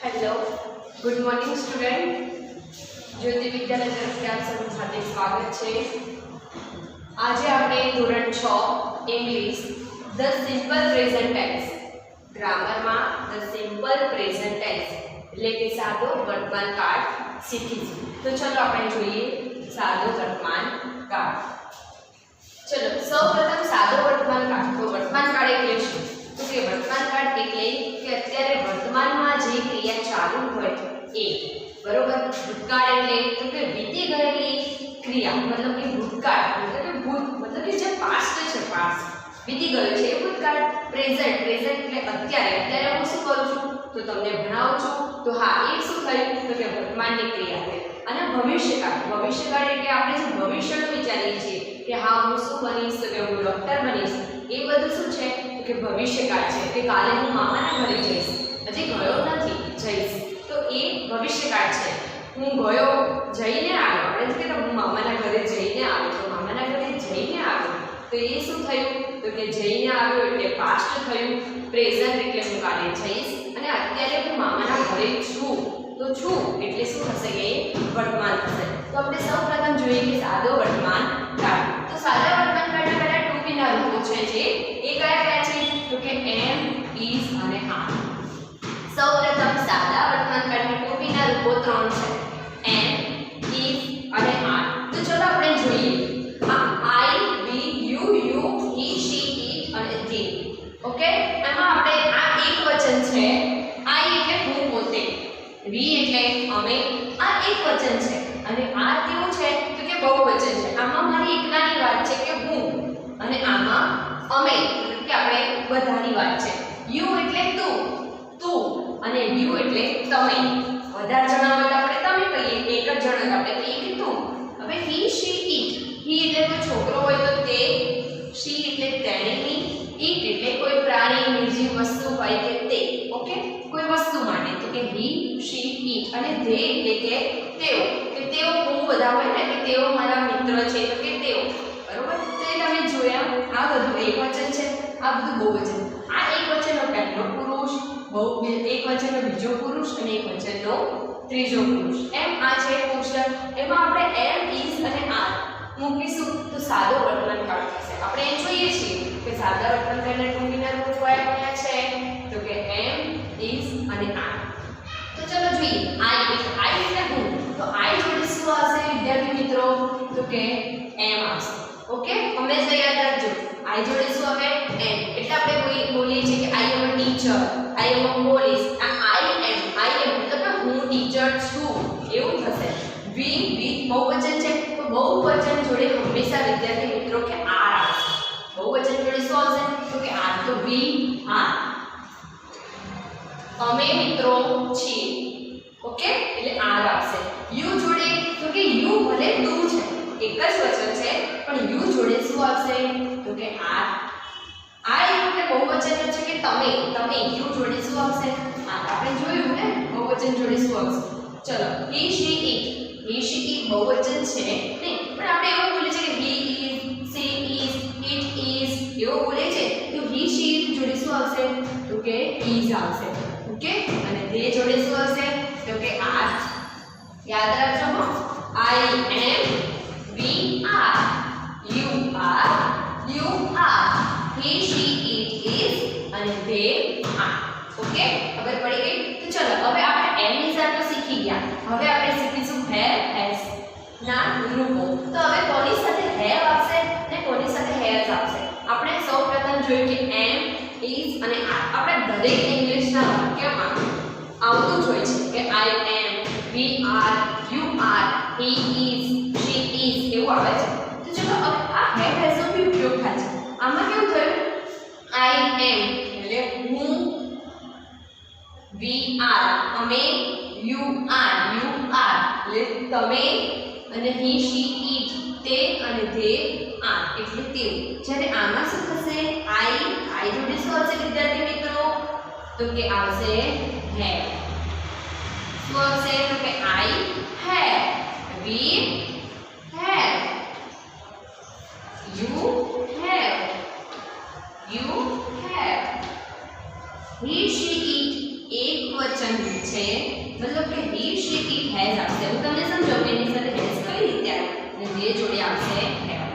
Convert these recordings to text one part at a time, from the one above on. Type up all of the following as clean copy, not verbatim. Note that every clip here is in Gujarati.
हेलो गुड मॉर्निंग स्टूडेंट ज्योति विद्यालय तरफ से आप सबનું હાર્દિક સ્વાગત છે। આજે આપણે ધોરણ 6 English the simple present tense ગ્રામરમાં ધ સિમ્પલ પ્રેઝન્ટ ટેન્સ એટલે કે સાદો વર્તમાન કાળ શીખીશું। તો ચલો આપણે જોઈએ સાદો વર્તમાન કાળ। ચલો સૌપ્રથમ સાદો વર્તમાન કાળ। તો વર્તમાન કાળ એટલે શું? તો કે વર્તમાન કાળ એટલે કે અત્યારે વર્તમાનમાં જે ક્રિયા ચાલુ હોય એ, બરોબર। ભૂતકાળ એટલે તો કે વીતી ગયેલી ક્રિયા, મતલબ કે ભૂતકાળ એટલે કે ભૂત મતલબ કે જે પાસ્ટ છે, પાસ્ટ વીતી ગયો છે એ ભૂતકાળ। પ્રેઝન્ટ એટલે અત્યારે હું શું કરું છું તો તમને ભણાવું છું। તો હા, એ શું થયું તો કે વર્તમાનની ક્રિયા થઈ। અને ભવિષ્યકાળ એટલે આપણે જે ભવિષ્યનું વિચારીએ છીએ કે હા હું શું બનીશ તો કે હું ડોક્ટર બનીશ, એ બધું શું છે કે ભવિષ્યકાળ છે કે કાલે હું મામાના ઘરે જઈશ, હજી ગયો નથી જઈશ, તો એ ભવિષ્યકાળ છે। હું ગયો જઈને આવ્યો, એટલે કે હું મામાના ઘરે જઈને આવ્યો, તો મામાના ઘરે જઈને આવ્યો તો એ શું થયું તો કે જઈને આવ્યો એટલે પાસ્ટ થયું। પ્રેઝન્ટ એટલે હું કાલે જઈશ, અને અત્યારે હું મામાના ઘરે છું તો છું એટલે શું થશે એ વર્તમાન થશે। તો આપણે સૌપ્રથમ જોઈએ કે સાદો વર્તમાન કાળ। તો સાદા વર્તમાન કાળના પહેલા ટુ બી ના રૂપો છે જે એ કયા છે તો કે એમ, ઇઝ અને આર। સૌપ્રથમ સાદા વર્તમાન કાળના ટુ બી ના રૂપો ત્રણ છે, એમ, ઇઝ અને આર। તો ચલો આપણે જોઈએ આ આઈ, વી, યુ, હી, શી, ઇટ અને ધે। ઓકે, એમાં આપણે આ એક વચન છે, આઈ એટલે હું પોતે, વી એટલે અમે, આ એક વચન છે, અને આર કેવું છે તો કે બહુવચન છે। આમાં મારી એકલાની વાત છે કે હું, અને આમાં અમે કે આપણે બધાની વાત છે। યુ એટલે તું, અને યુ એટલે તમે, વધારે જણા હોય તો આપણે તમે કહીએ, એક જ જણ હોય તો આપણે કહીએ કે તું। હવે હી, શી, ઇટ, હી એટલે કોઈ છોકરો હોય તો તે, શી એટલે તેણીની, ઇટ એટલે કોઈ પ્રાણી, નિર્જીવ વસ્તુ હોય કે તે, ઓકે, કોઈ વસ્તુ માટે તો કે હી, શી, ઇટ, અને ધે એટલે કે તેઓ, કે તેઓ હું બધા હોય ને કે તેઓ મારા મિત્ર છે તો કે તેઓ, બરોબર। તો એ તમે જોયા આ બધું એક વચન છે, આ બધું બહુવચન। આ એક વચનનો પહેલો પુરુષ, એક વચનનો બીજો પુરુષ અને એક વચનનો ત્રીજો પુરુષ, એમ આ છે કોષ્ટક। એમાં આપણે એમ, ઇઝ અને આર મૂકીશું તો સાદો વર્તમાન કાળ થશે। આપણે એ જોઈએ છીએ કે સાદા વર્તમાન કાળના ટુ બી ના રૂપો કયા છે તો કે એમ, ઇઝ અને આર। તો ચલો જોઈએ આઈ એટલે હું। તો આઈ જોડે શું આવશે વિદ્યાર્થી મિત્રો તો કે એમ આવશે, ઓકે। હંમેશા યાદ રાખજો આઈ જોડે શું આવે એમ, એટલે આપણે બોલીએ છીએ કે I M a teacher, I M a police, આ આઈ એમ મતલબ કે હું ટીચર છું એવું થશે। વી બહુવચન છે તો બહુવચન જોડે હંમેશા વિદ્યાર્થી મિત્રો કે આર આવશે। બહુવચન જોડે શું આવશે તો કે આર, તો વી આર। અમે મિત્રો છીએ, ઓકે, એટલે આર આવશે। યુ જોડે તો કે યુ ભલે તું છે, એક જ વચન છે પણ યુ જોડે શું આવશે તો કે આર। આઈ એટલે બહુવચન છે કે તમે, યુ જોડે શું આવશે આર। આપણે જોયું ને બહુવચન જોડે શું આવશે। ચલો હી, શી, ઇટ બહુવચન છે નહીં, પણ આપણે એવું બોલે છે કે he is, she is, it is એવું બોલે છે, તો હી, શી, ઇટ જોડે શું આવશે તો કે ઇઝ આવશે, ઓકે। અને ધે જોડે શું આવશે તો કે આર। યાદ રાખજો હો, I am, we are, you are, he, she, it is અને ધે આર, ઓકે। ખબર પડી ગઈ? તો ચલો હવે આપણે એમ ની સાથે શીખી ગયા, હવે આપણે શીખીશું હેવ, હેઝ ના રૂપો। તો હવે કોની સાથે હેવ આવશે ને કોની સાથે હેઝ આવશે? આપણે સૌપ્રથમ જોયું કે એમ, ઇઝ અને આર આપણે દરેક ઇંગ્લિશના વાક્યમાં આવતું જ હોય છે કે I am, we are, you are, he is, she is એવું આવે છે। તો ચલો હવે આ હેવ હેઝ નો બી ઉપયોગ થાય છે। આમાં કેવું થયું આઈ એમ એટલે હું, વી આર અમે, યુ આર એટલે તમે, અને હી, શી, ઇટ તે અને ધે આર એટલે તેઓ। જ્યારે આમાં શું થશે આઈ જોડે શું આવશે વિદ્યાર્થી મિત્રો તો કે આવશે હેવ। શું આવશે તો કે I have, we have, you have, he, she, it એક વચન છે છે, મતલબ કે he she it has આવશે. હું તમને સમજાવું કે એની સાથે has કઈ રીતે આવે, અને they જોડે આવશે have.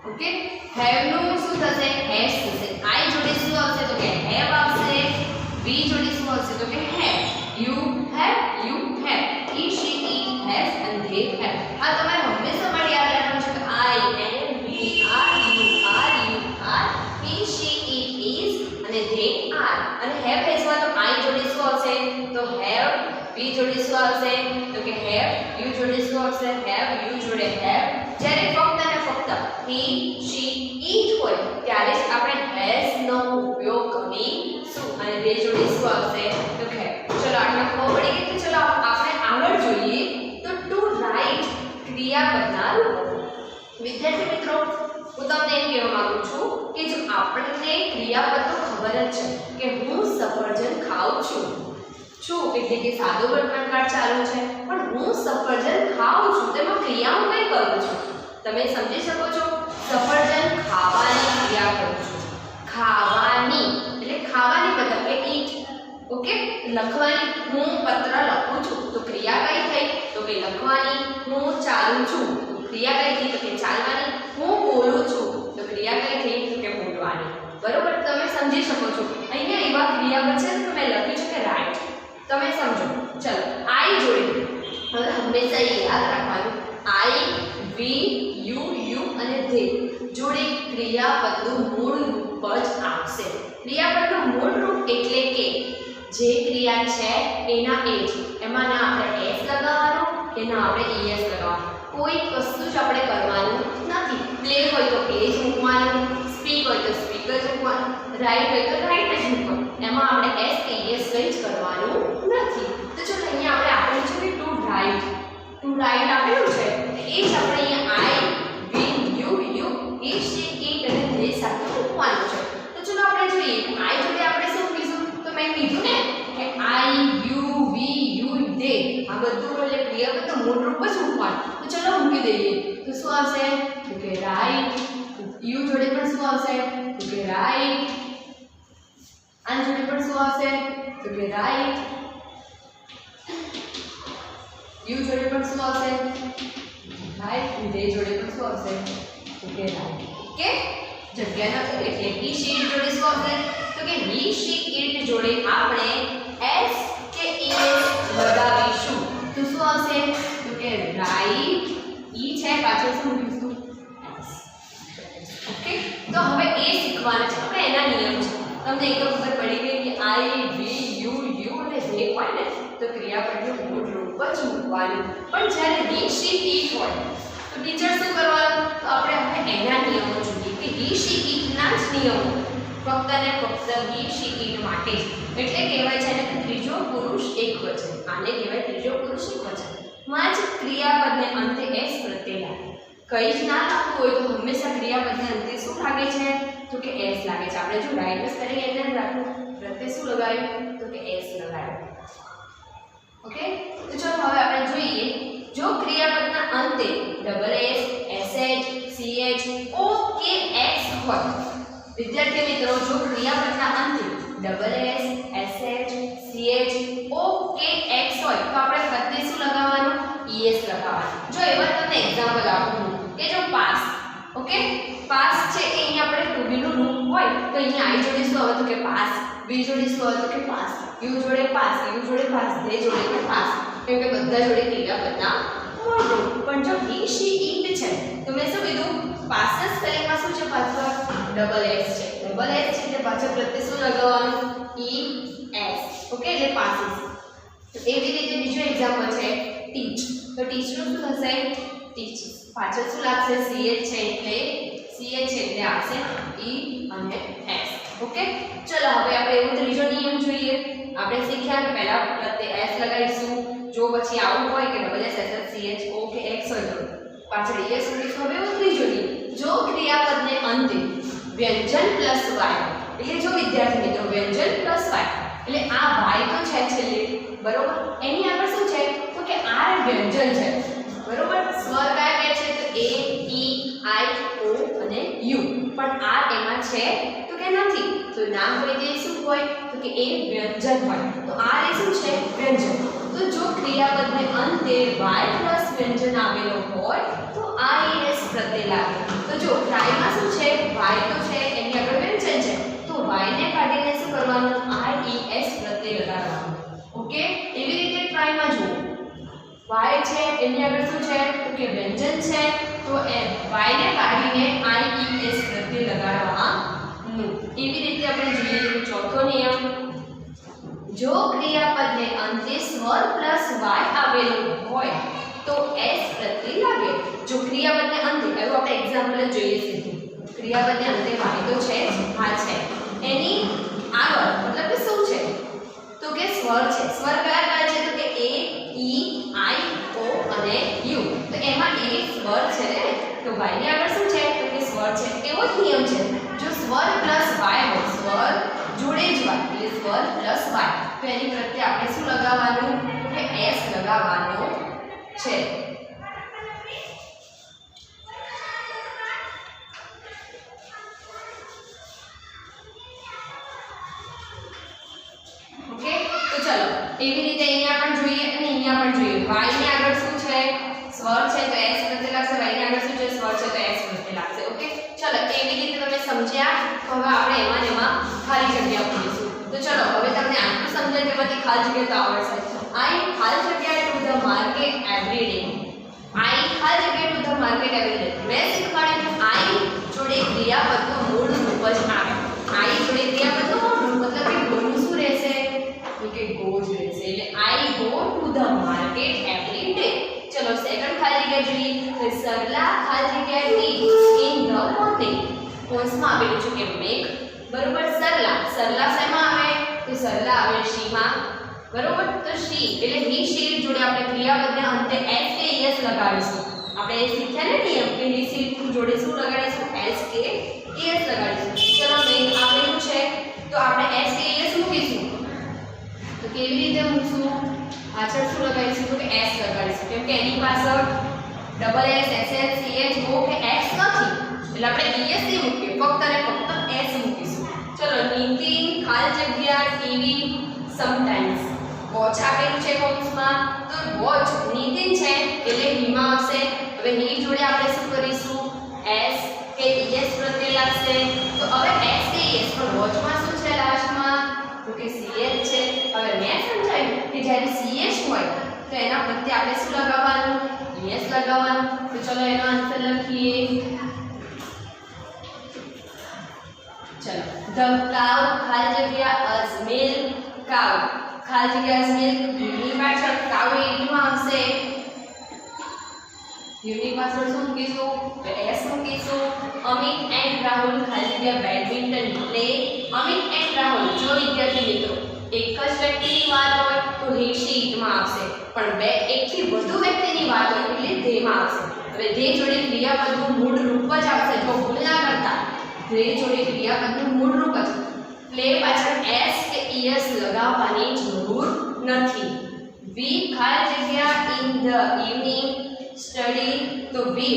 ઓકે, have નું શું થશે? has થશે. I જોડે શું આવશે? તો કે have આવશે. we જોડે શું આવશે? તો કે have. you have he she it has and they have. આ તમારે હંમેશા માટે યાદ રાખવાનું છે કે I am, we are, you are, he she it is અને they are. અને have has માં તો I જોડે શું આવશે? તો have. we જોડે શું આવશે? તો કે have. you જોડે શું આવશે? have. you જોડે have. જ્યારે ફક્ત અને ફક્ત he she it હોય ત્યારે જ આપણે has નો ઉપયોગ કરીશું અને they જોડે શું આવશે? તો have. ચલો આટલા ખબર પડી ગઈ. તો ચલો આપણે આગળ જોઈએ તો ટુ રાઇટ ક્રિયાપદના રૂપો. વિદ્યાર્થી મિત્રો, હું તમને એમ કહેવા માંગુ છું કે જો આપણને ક્રિયાપદ તો ખબર જ છે કે હું સફરજન ખાઉં છું એટલે કે સાદો વર્તમાનકાળ ચાલુ છે, પણ હું સફરજન ખાઉં છું તેમાં ક્રિયા હું કઈ કરું છું? તમે સમજી શકો છો? સફરજન ખાવાની ક્રિયા કરું છું. ખાવાની એટલે ખાવાની મતલબ કે eat. ઓકે, લખવાની હું પત્ર લખું છું તો ક્રિયા કઈ થઈ? તો કે લખવાની. હું ચાલું છું તો ક્રિયા કઈ થઈ? તો કે ચાલવાની. હું બોલું છું તો ક્રિયા કઈ થઈ? તો કે બોલવાની. બરોબર, તમે સમજી શકો છો? અહીંયા એવા ક્રિયાપદ છે તો મેં લખ્યું છે કે રાઈટ. તમે સમજો. ચલો I જોડે હવે હંમેશા એ યાદ રાખવાનું I, we, you અને they જોડે ક્રિયાપદનું મૂળ રૂપ જ આવશે. ક્રિયાપદનું મૂળ રૂપ એટલે કે જે ક્રિયા છે એના એ જ, એમાં ના આપણે s લગાવવાનું કે ના આપણે es લગાવવાનું. કોઈ વસ્તુ જ આપણે કરવાનું નથી. પ્લે હોય તો પ્લે જ મૂકવાનું, સ્પીક હોય તો સ્પીક જ મૂકવાનું, રાઈટ હોય તો રાઈટ જ મૂકવાનું. એમાં આપણે s કે es કંઈ જ કરવાનું નથી. તો ચલો અહીંયા આપણે આપેલું છે કે ટુ રાઈટ આપેલું છે એ જ આપણે અહીંયા I, we, you, he, she, it અને they સાથે મૂકવાનું છે. તો ચલો આપણે જોઈએ I જોડે આપણે શું મૂકીશું? તો મેં કીધું ને કે I, you, we, they આ બધું એટલે ક્રિયાપદ મૂળ રૂપ જ મૂકવાનું. તો ચલો મૂકી દઈએ તો શું આવશે? તો કે રાઈટ. you જોડે પણ શું આવશે? તો કે રાઈટ. આના જોડે પણ શું આવશે? તો કે રાઈટ. you જોડે પણ શું આવશે? રાઈટ. they જોડે પણ શું આવશે? તો કે રાઈટ. ઓકે, જગ્યા નથી એટલે he she it જોડે શું આવશે? તો કે he she it જોડે આપણે s કે es લગાવીશું તો શું આવશે? તો કે રાઈટ. e છે પાછળ શું મૂકીશું? s. ઓકે, તો હવે એ શીખવાના છે આપણે. એના નિયમ છે. તમને એક ખબર પડી ગઈ કે I, we, you અને they હોય ને તો ક્રિયાપદનું મૂળ રૂપ જ મૂકવાનું. પણ જ્યારે he she it હોય તો ટીચર શું કરવાનું? તો આપણે એના નિયમો જોઈએ કે he she it ના જ નિયમો ફક્ત ને ફક્ત he she it માટે જ. એટલે કહેવાય છે ને કે ત્રીજો પુરુષ એકવચન. આને કહેવાય ત્રીજો પુરુષ એકવચન. માં જ ક્રિયાપદને અંતે s પ્રત્યય લાગે. કંઈ જ ના લાગતું હોય તો હંમેશા ક્રિયાપદને અંતે શું લાગે છે? તો કે s લાગે છે. આપણે જો રાઈટ સ્પેલિંગ એટલે રાખવું પ્રત્યય શું લગાવ્યું? તો કે s લગાવ્યું. ઓકે, તો ચલો હવે આપણે જોઈએ જો ક્રિયાપદના અંતે s, sh, ch, o કે x હોય. વિદ્યાર્થી મિત્રો, જો ક્રિયાપદના અંતે s, sh, ch, o કે x હોય તો આપણે પ્રત્યય શું લગાવવાનું? es લગાવવાનું. જો એવા તમને એક્ઝામ્પલ આપું કે જો પાસ. ઓકે, પાસ છે એ અહીંયા આપણે to be નું રૂપ હોય તો અહીંયા I જોડે શું આવે? તો કે પાસ. we જોડે શું આવે? તો કે પાસ. you જોડે પાસ, you જોડે પાસ, they જોડે પણ પાસ. કેમ કે બધા જોડે ક્રિયાપદના મૂળ રૂપ. પણ જો he she it છે તો મેં શું કીધું? પાસના સ્પેલિંગમાં શું છે? પાછળ s છે. s છે એટલે પાછળ પ્રત્યય શું લગાવવાનું? es. ઓકે, એટલે પાસીસ. તો એવી રીતે બીજો એક્ઝામ્પલ છે ટીચ. તો ટીચ નું શું થશે? ટીચીસ. પાછળ શું લાગશે? ch છે એટલે આવશે e અને s. ઓકે, ચલો હવે આપણે એવો ત્રીજો નિયમ જોઈએ. આપણે શીખ્યા કે પહેલા પ્રત્યય s લગાવીશું. જો પછી આવું હોય કે s, sh, ch, o કે x હોય તો પાછળ es મૂકીશું. હવે એવો ત્રીજો નિયમ, જો ક્રિયાપદને અંતે વ્યંજન પ્લસ y એટલે જો વિદ્યાર્થી મિત્રો વ્યંજન પ્લસ y એટલે આ y તો છે છેલ્લે, બરોબર? એની આગળ શું છે? તો કે આ વ્યંજન છે, બરોબર? સ્વર કયા કે છે? તો a, e, i, o અને u. પણ આ એમાં છે તો કે નથી. તો નામ હોય તે શું હોય? તો કે એ વ્યંજન હોય. તો આ રે શું છે? વ્યંજન. તો જો ક્રિયાપદને અંતે y પ્લસ વ્યંજન આવેલો હોય તો IES પ્રત્યય લાગે. તો જો ટ્રાયમાં શું છે? y તો છે, એની આગળ વ્યંજન છે, તો y ને કાઢીને શું કરવાનું? IES પ્રત્યય લગાડવાનું. ઓકે, એવી રીતે ટ્રાયમાં જુઓ, y છે, એની આગળ શું છે? તો કે વ્યંજન છે, તો y ને કાઢીને IES પ્રત્યય લગાડવાનું. એવી રીતે આપણે જોઈએ ચોથો નિયમ, જો ક્રિયાપદને અંતે સ્વર પ્લસ y આવેલું હોય તો s પ્રત્યય લાગે. જો ક્રિયાપદને અંતે, એવું આપણે એક્ઝામ્પલ જ જોઈએ સીધું. ક્રિયાપદને અંતે y તો છે જ, હા છે, એની આગળ મતલબ કે શું છે? તો કે સ્વર છે. સ્વર કયા કયા છે? તો કે a, e, i, o અને u. તો એમાં a સ્વર છે ને, તો y ની આગળ શું છે? તો કે સ્વર છે. એવો જ નિયમ છે, જો સ્વર પ્લસ y હોય, સ્વર જોડે જ y એટલે સ્વર પ્લસ y, તો એની પ્રત્યે આપણે શું લગાવવાનું? કે s લગાવવાનું છે. ઓકે, તો ચલો એવી રીતે અહીંયા પણ જોઈએ અને અહીંયા પણ જોઈએ. y ની આગળ શું છે? સ્વર છે, તો s પ્રત્યય લાગશે. y ની આગળ શું છે? સ્વર છે, તો s પ્રત્યય લાગશે. ઓકે, ચલો એવી રીતે તમે સમજ્યા. તો હવે આપણે એમાં ખાલી જગ્યા પૂરીશું. તો ચલો હવે તમને આટલું સમજાય તેમાંથી ખાલી જગ્યા તો આવડશે. I ખાલી જગ્યા to the market every day. I ખાલી જગ્યા to the market every day. મેં શીખવાડ્યું I જોડે ક્રિયાપદનું મૂળ રૂપ જ આવે. I જોડે ક્રિયાપદનું મૂળ રૂપ મતલબ કે ગોનું શું રહેશે? તો કે ગો જ રહેશે. એટલે I go to the market every day. ચલો સેકન્ડ ખાલી જગ્યા જોઈએ. તો સરલા ખાલી જગ્યા eat in the morning. કોન્સમાં આપેલું છે કે મેક, બરોબર. સરલા, સરલા શેમાં આવે? તો સરલા આવે she માં, બરોબર. તો she એટલે he she જોડે આપણે ક્રિયાપદને અંતે s કે es લગાડીશું. આપણે એ શીખ્યા ને નિયમ કે he she જોડે શું લગાડીશું? s કે es લગાડીશું. ચલો મેક આપેલું છે, તો આપણે s કે es મૂકીશું. તો કેવી રીતે મૂકશું? પાછળ શું લગાડીશું? તો કે s લગાડીશું, કેમ કે એની પાછળ double s, ss, ch, o કે x નથી, એટલે આપણે es નહીં મૂકીએ, ફક્ત અને ફક્ત s મૂકીશું. ચલો નીતિન ખાલી જગ્યા ટીવી સમટાઈમ્સ. વોચ આપેલું છે કૌંસમાં, તો વોચ નીતિન છે એટલે he માં આવશે. હવે he જોડે આપણે શું કરીશું? s કે es પ્રત્યય લાગશે. તો હવે s કે es પણ વોચમાં શું છે લાસ્ટમાં? તો કે ch છે. હવે મેં સમજાવ્યું કે જ્યારે ch હોય તો એના પ્રત્યે આપણે શું લગાવવાનું? es લગાવવાનું. તો ચલો એનો આન્સર લખીએ. ચલો the cow ખાલી જગ્યા as milk cow ખાલી જગ્યા as milk. ની પાછળ cow એટલું આવશે, ની પાછળ શું મૂકીશું? તો s મૂકીશું. અમિત એન્ડ રાહુલ ખાલી જગ્યા badminton play. Amit and Rahul, જો વિદ્યાર્થી મિત્રો એક જ વ્યક્તિની વાત હોય તો he she it માં આવશે, પણ બે એકથી વધુ વ્યક્તિની વાત હોય એટલે they માં આવશે. હવે they જોડે ક્રિયાપદનું મૂળ રૂપ જ આવશે, જો ભૂલ ના કરતા. they જોડે ક્રિયાપદનું મૂળ રૂપ જ. પ્લે પાછળ s કે es લગાવવાની જરૂર નથી. we ખાલી જગ્યા in the evening study, તો we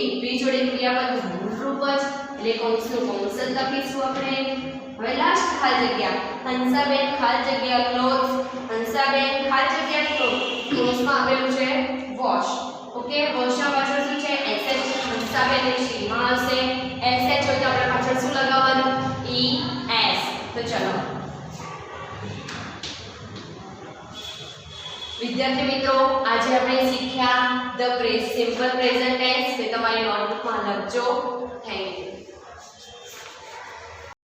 જોડે ક્રિયાપદનું મૂળ રૂપ જ એટલે કૌંસનું કૌંસ જ લખીશું આપણે. હવે લાસ્ટ ખાલી જગ્યા હંસાબેન ખાલી જગ્યા ક્લોથ. હંસાબેન ખાલી જગ્યા ક્લોથ, ક્લોથમાં આપેલું છે વોશ. ઓકે, વોશના પાછળ શું છે? sh. હંસાબેન એ she માં આવશે. sh હોય તો આપણે પાછળ શું લગાવવાનું? es. તો ચલો વિદ્યાર્થી મિત્રો, આજે આપણે શીખ્યા ધ સિમ્પલ પ્રેઝન્ટ ટેન્સ. તે તમારી નોટબુકમાં લખજો. Thank you.